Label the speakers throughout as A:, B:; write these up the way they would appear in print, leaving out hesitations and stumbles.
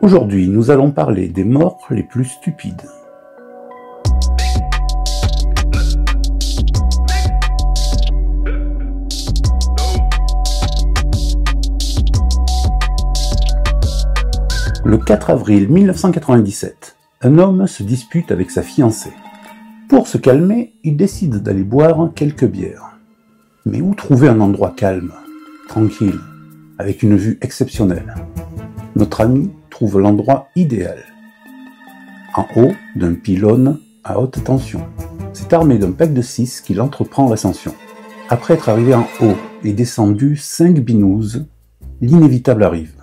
A: Aujourd'hui, nous allons parler des morts les plus stupides. Le 4 avril 1997, un homme se dispute avec sa fiancée. Pour se calmer, il décide d'aller boire quelques bières. Mais où trouver un endroit calme, tranquille, avec une vue exceptionnelle? Notre ami trouve l'endroit idéal. En haut d'un pylône à haute tension. C'est armé d'un pack de 6 qu'il entreprend l'ascension. Après être arrivé en haut et descendu 5 binouses, l'inévitable arrive.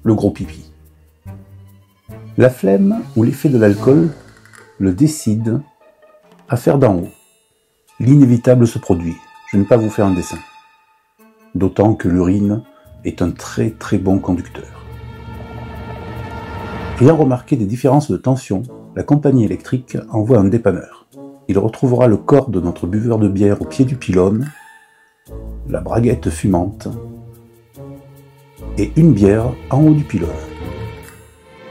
A: Le gros pipi. La flemme ou l'effet de l'alcool le décide à faire d'en haut. L'inévitable se produit. Je ne vais pas vous faire un dessin. D'autant que l'urine est un très très bon conducteur. Ayant remarqué des différences de tension, la compagnie électrique envoie un dépanneur. Il retrouvera le corps de notre buveur de bière au pied du pylône, la braguette fumante et une bière en haut du pylône.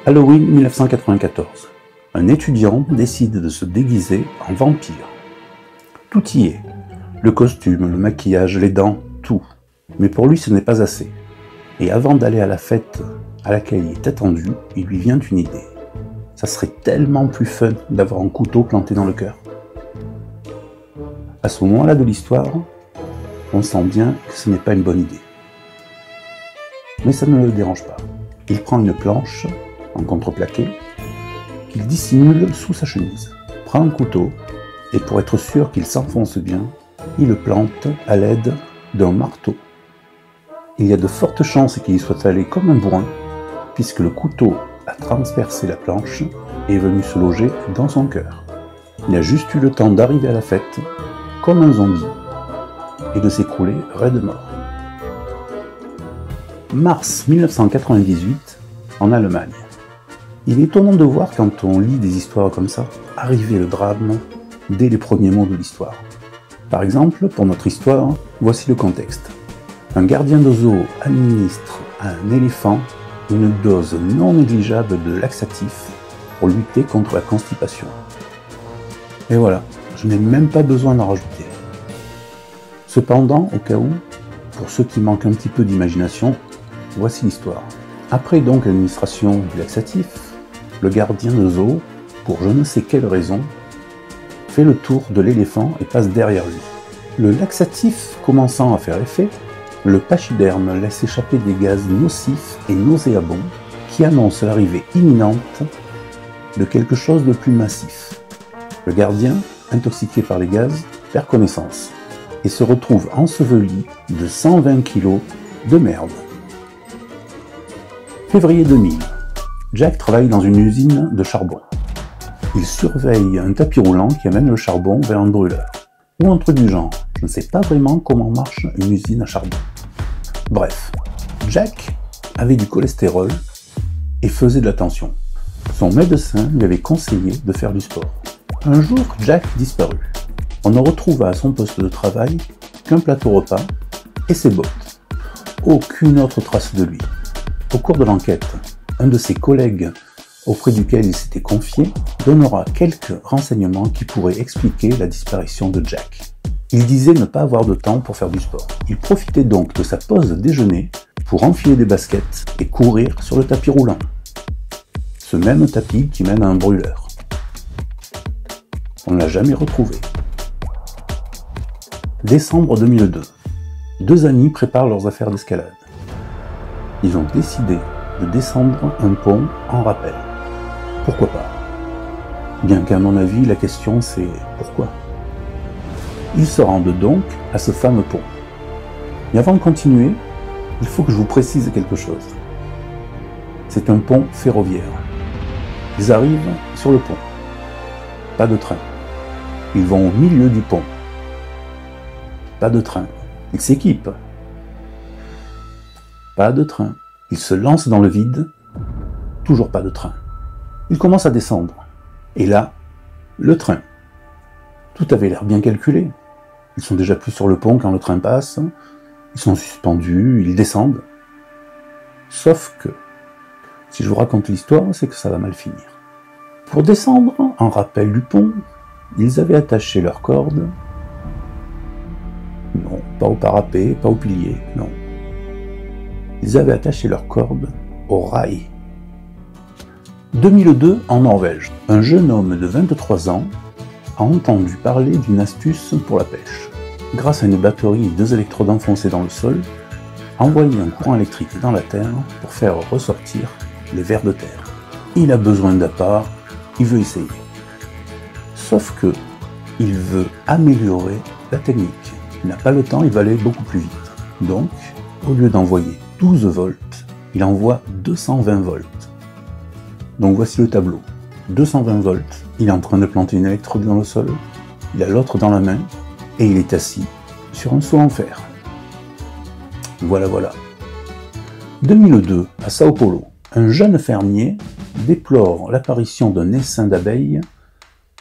A: Halloween 1994. Un étudiant décide de se déguiser en vampire. Tout y est. Le costume, le maquillage, les dents, tout. Mais pour lui, ce n'est pas assez. Et avant d'aller à la fête à laquelle il est attendu, il lui vient une idée. Ça serait tellement plus fun d'avoir un couteau planté dans le cœur. À ce moment-là de l'histoire, on sent bien que ce n'est pas une bonne idée. Mais ça ne le dérange pas. Il prend une planche en contreplaqué qu'il dissimule sous sa chemise, prend un couteau et pour être sûr qu'il s'enfonce bien, il le plante à l'aide d'un marteau. Il y a de fortes chances qu'il y soit allé comme un bourrin, puisque le couteau a transpercé la planche et est venu se loger dans son cœur. Il a juste eu le temps d'arriver à la fête comme un zombie et de s'écrouler raide mort. Mars 1998, en Allemagne. Il est étonnant de voir, quand on lit des histoires comme ça, arriver le drame dès les premiers mots de l'histoire. Par exemple, pour notre histoire, voici le contexte. Un gardien de zoo administre à un éléphant une dose non négligeable de laxatif pour lutter contre la constipation. Et voilà, je n'ai même pas besoin d'en rajouter. Cependant, au cas où, pour ceux qui manquent un petit peu d'imagination, voici l'histoire. Après donc l'administration du laxatif, le gardien de zoo, pour je ne sais quelle raison, fait le tour de l'éléphant et passe derrière lui. Le laxatif commençant à faire effet, le pachyderme laisse échapper des gaz nocifs et nauséabonds qui annoncent l'arrivée imminente de quelque chose de plus massif. Le gardien, intoxiqué par les gaz, perd connaissance et se retrouve enseveli de 120 kg de merde. Février 2000. Jack travaille dans une usine de charbon. Il surveille un tapis roulant qui amène le charbon vers un brûleur. Ou un truc du genre. Je ne sais pas vraiment comment marche une usine à charbon. Bref, Jack avait du cholestérol et faisait de la tension. Son médecin lui avait conseillé de faire du sport. Un jour, Jack disparut. On ne retrouva à son poste de travail qu'un plateau repas et ses bottes. Aucune autre trace de lui. Au cours de l'enquête, un de ses collègues auprès duquel il s'était confié donnera quelques renseignements qui pourraient expliquer la disparition de Jack. Il disait ne pas avoir de temps pour faire du sport. Il profitait donc de sa pause déjeuner pour enfiler des baskets et courir sur le tapis roulant. Ce même tapis qui mène à un brûleur. On ne l'a jamais retrouvé. Décembre 2002. Deux amis préparent leurs affaires d'escalade. Ils ont décidé de descendre un pont en rappel. Pourquoi pas? Bien qu'à mon avis, la question c'est pourquoi? Ils se rendent donc à ce fameux pont. Mais avant de continuer, il faut que je vous précise quelque chose. C'est un pont ferroviaire. Ils arrivent sur le pont. Pas de train. Ils vont au milieu du pont. Pas de train. Ils s'équipent. Pas de train. Ils se lancent dans le vide. Toujours pas de train. Ils commencent à descendre. Et là, le train. Tout avait l'air bien calculé. Ils sont déjà plus sur le pont quand le train passe. Ils sont suspendus, ils descendent. Sauf que Si je vous raconte l'histoire, c'est que ça va mal finir. Pour descendre, en rappel du pont, ils avaient attaché leurs cordes. Non, pas au parapet, pas au pilier, non. Ils avaient attaché leurs cordes au rail. 2002, en Norvège, un jeune homme de 23 ans a entendu parler d'une astuce pour la pêche. Grâce à une batterie et 2 électrodes enfoncées dans le sol, envoyer un courant électrique dans la terre pour faire ressortir les vers de terre. Il a besoin d'appât, il veut essayer. Sauf que il veut améliorer la technique. Il n'a pas le temps, il va aller beaucoup plus vite. Donc, au lieu d'envoyer 12 volts, il envoie 220 volts. Donc voici le tableau. 220 volts, il est en train de planter une électrode dans le sol, il a l'autre dans la main, et il est assis sur un seau en fer. Voilà, voilà. 2002, à Sao Paulo, un jeune fermier déplore l'apparition d'un essaim d'abeilles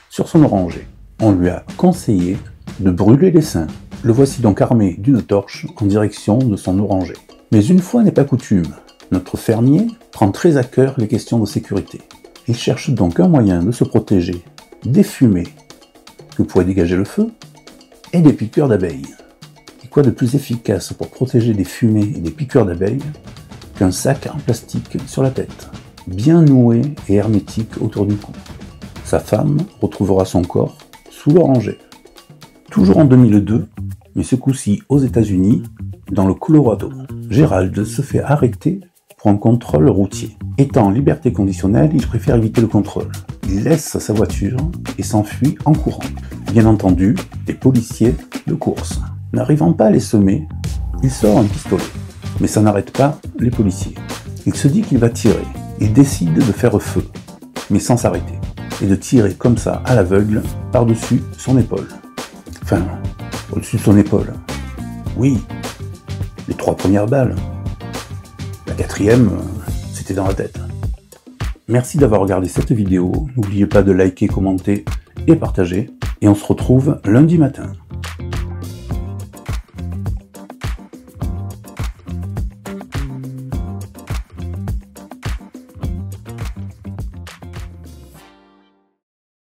A: sur son oranger. On lui a conseillé de brûler l'essaim. Le voici donc armé d'une torche en direction de son oranger. Mais une fois n'est pas coutume, notre fermier prend très à cœur les questions de sécurité. Il cherche donc un moyen de se protéger des fumées que pourrait dégager le feu et des piqûres d'abeilles. Et quoi de plus efficace pour protéger des fumées et des piqûres d'abeilles qu'un sac en plastique sur la tête, bien noué et hermétique autour du cou. Sa femme retrouvera son corps sous l'oranger. Toujours en 2002, mais ce coup-ci aux États-Unis, dans le Colorado, Gérald se fait arrêter pour un contrôle routier. Étant en liberté conditionnelle, il préfère éviter le contrôle. Il laisse sa voiture et s'enfuit en courant. Bien entendu, les policiers le coursent. N'arrivant pas à les semer, il sort un pistolet. Mais ça n'arrête pas les policiers. Il se dit qu'il va tirer. Il décide de faire feu, mais sans s'arrêter, et de tirer comme ça, à l'aveugle, par-dessus son épaule. Enfin, au-dessus de son épaule. Oui, les 3 premières balles. La 4e, c'était dans la tête. Merci d'avoir regardé cette vidéo. N'oubliez pas de liker, commenter et partager. Et on se retrouve lundi matin.